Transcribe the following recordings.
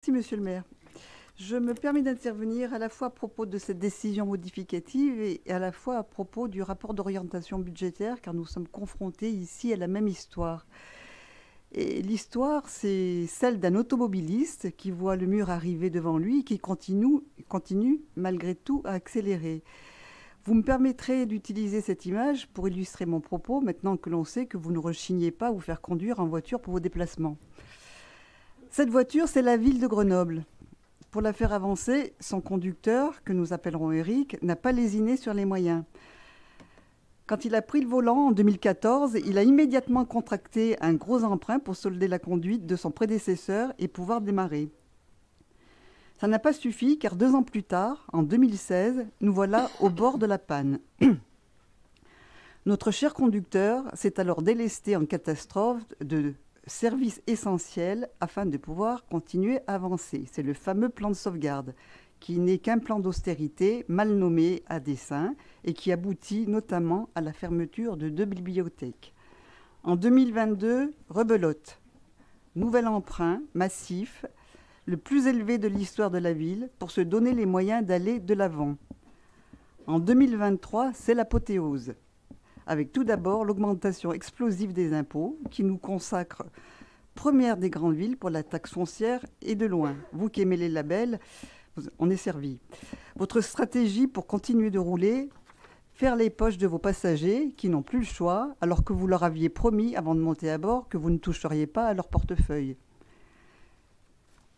Merci, Monsieur le maire. Je me permets d'intervenir à la fois à propos de cette décision modificative et à la fois à propos du rapport d'orientation budgétaire, car nous sommes confrontés ici à la même histoire. Et l'histoire, c'est celle d'un automobiliste qui voit le mur arriver devant lui et qui continue malgré tout à accélérer. Vous me permettrez d'utiliser cette image pour illustrer mon propos, maintenant que l'on sait que vous ne rechignez pas à vous faire conduire en voiture pour vos déplacements. Cette voiture, c'est la ville de Grenoble. Pour la faire avancer, son conducteur, que nous appellerons Eric, n'a pas lésiné sur les moyens. Quand il a pris le volant en 2014, il a immédiatement contracté un gros emprunt pour solder la conduite de son prédécesseur et pouvoir démarrer. Ça n'a pas suffi car 2 ans plus tard, en 2016, nous voilà au bord de la panne. Notre cher conducteur s'est alors délesté en catastrophe de services essentiels afin de pouvoir continuer à avancer. C'est le fameux plan de sauvegarde qui n'est qu'un plan d'austérité mal nommé à dessein et qui aboutit notamment à la fermeture de 2 bibliothèques. En 2022, rebelote. Nouvel emprunt massif, le plus élevé de l'histoire de la ville, pour se donner les moyens d'aller de l'avant. En 2023, c'est l'apothéose, avec tout d'abord l'augmentation explosive des impôts qui nous consacre première des grandes villes pour la taxe foncière et de loin. Vous qui aimez les labels, on est servi. Votre stratégie pour continuer de rouler, faire les poches de vos passagers qui n'ont plus le choix alors que vous leur aviez promis avant de monter à bord que vous ne toucheriez pas à leur portefeuille.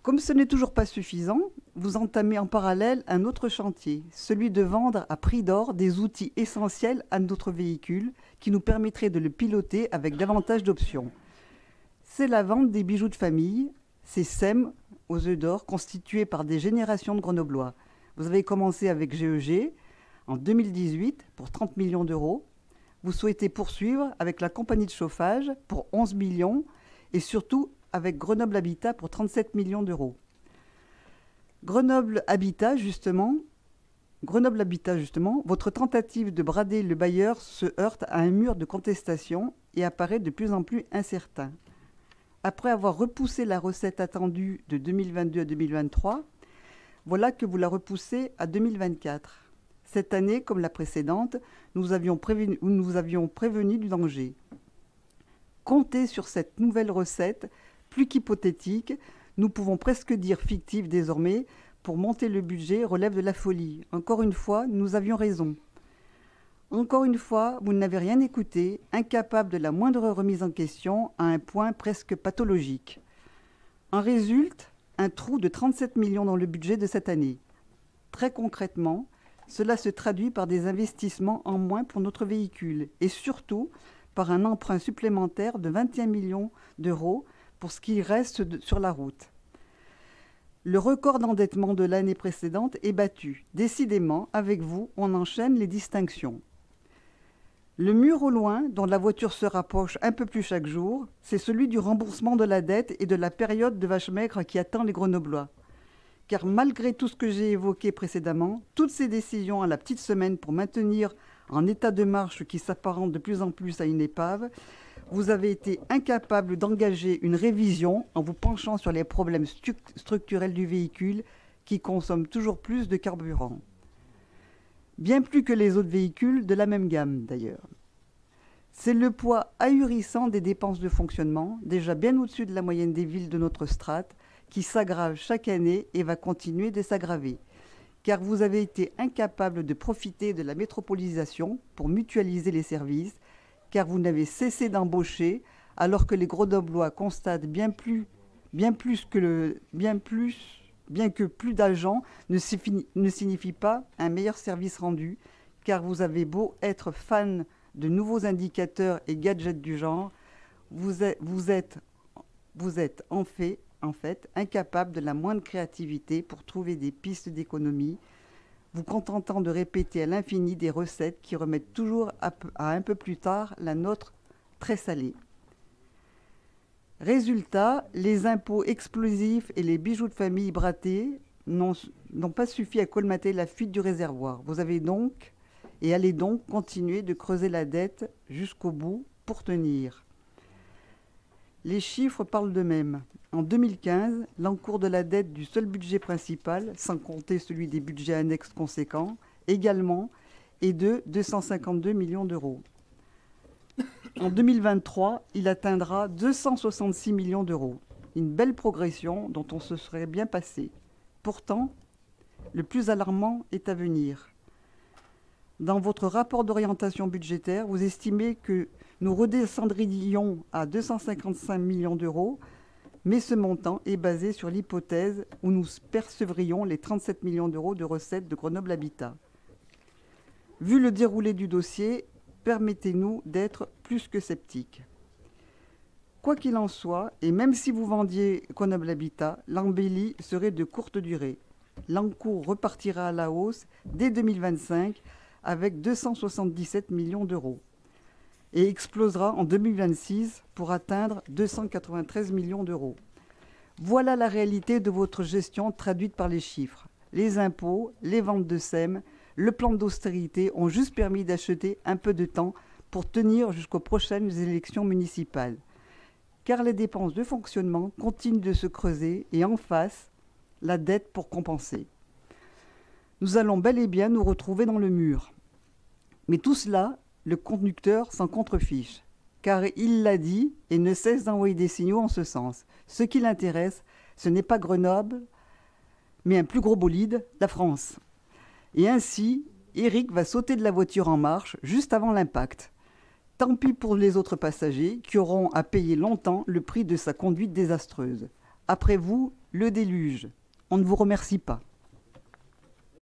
Comme ce n'est toujours pas suffisant, vous entamez en parallèle un autre chantier, celui de vendre à prix d'or des outils essentiels à notre véhicule qui nous permettraient de le piloter avec davantage d'options. C'est la vente des bijoux de famille, ces SEM aux œufs d'or constitués par des générations de Grenoblois. Vous avez commencé avec GEG en 2018 pour 30 millions d'euros. Vous souhaitez poursuivre avec la compagnie de chauffage pour 11 millions et surtout avec Grenoble Habitat pour 37 millions d'euros. Grenoble Habitat, justement, votre tentative de brader le bailleur se heurte à un mur de contestation et apparaît de plus en plus incertain. Après avoir repoussé la recette attendue de 2022 à 2023, voilà que vous la repoussez à 2024. Cette année, comme la précédente, nous avions prévenu du danger. Comptez sur cette nouvelle recette, plus qu'hypothétique, nous pouvons presque dire fictive désormais, pour monter le budget relève de la folie. Encore une fois, nous avions raison. Encore une fois, vous n'avez rien écouté, incapable de la moindre remise en question à un point presque pathologique. En résulte un trou de 37 millions dans le budget de cette année. Très concrètement, cela se traduit par des investissements en moins pour notre véhicule et surtout par un emprunt supplémentaire de 21 millions d'euros pour ce qui reste sur la route. Le record d'endettement de l'année précédente est battu. Décidément, avec vous, on enchaîne les distinctions. Le mur au loin, dont la voiture se rapproche un peu plus chaque jour, c'est celui du remboursement de la dette et de la période de vache maigre qui attend les Grenoblois. Car malgré tout ce que j'ai évoqué précédemment, toutes ces décisions à la petite semaine pour maintenir en état de marche qui s'apparente de plus en plus à une épave, vous avez été incapable d'engager une révision en vous penchant sur les problèmes structurels du véhicule qui consomme toujours plus de carburant. Bien plus que les autres véhicules de la même gamme d'ailleurs. C'est le poids ahurissant des dépenses de fonctionnement, déjà bien au-dessus de la moyenne des villes de notre strate, qui s'aggrave chaque année et va continuer de s'aggraver. Car vous avez été incapable de profiter de la métropolisation pour mutualiser les services, car vous n'avez cessé d'embaucher alors que les Grenoblois constatent bien que plus d'agents ne signifie pas un meilleur service rendu, car vous avez beau être fan de nouveaux indicateurs et gadgets du genre, vous êtes en fait incapable de la moindre créativité pour trouver des pistes d'économie, vous contentant de répéter à l'infini des recettes qui remettent toujours à un peu plus tard la nôtre très salée. Résultat, les impôts explosifs et les bijoux de famille brattés n'ont pas suffi à colmater la fuite du réservoir. Vous avez donc, et allez donc continuer de creuser la dette jusqu'au bout pour tenir. Les chiffres parlent d'eux-mêmes. En 2015, l'encours de la dette du seul budget principal, sans compter celui des budgets annexes conséquents, également, est de 252 millions d'euros. En 2023, il atteindra 266 millions d'euros. Une belle progression dont on se serait bien passé. Pourtant, le plus alarmant est à venir. Dans votre rapport d'orientation budgétaire, vous estimez que nous redescendrions à 255 millions d'euros, mais ce montant est basé sur l'hypothèse où nous percevrions les 37 millions d'euros de recettes de Grenoble Habitat. Vu le déroulé du dossier, permettez-nous d'être plus que sceptiques. Quoi qu'il en soit, et même si vous vendiez Grenoble Habitat, l'embellie serait de courte durée. L'encours repartira à la hausse dès 2025 avec 277 millions d'euros et explosera en 2026 pour atteindre 293 millions d'euros. Voilà la réalité de votre gestion traduite par les chiffres. Les impôts, les ventes de SEM, le plan d'austérité ont juste permis d'acheter un peu de temps pour tenir jusqu'aux prochaines élections municipales. Car les dépenses de fonctionnement continuent de se creuser et en face, la dette pour compenser. Nous allons bel et bien nous retrouver dans le mur. Mais tout cela, le conducteur s'en contrefiche, car il l'a dit et ne cesse d'envoyer des signaux en ce sens. Ce qui l'intéresse, ce n'est pas Grenoble, mais un plus gros bolide, la France. Et ainsi, Éric va sauter de la voiture en marche juste avant l'impact. Tant pis pour les autres passagers qui auront à payer longtemps le prix de sa conduite désastreuse. Après vous, le déluge. On ne vous remercie pas.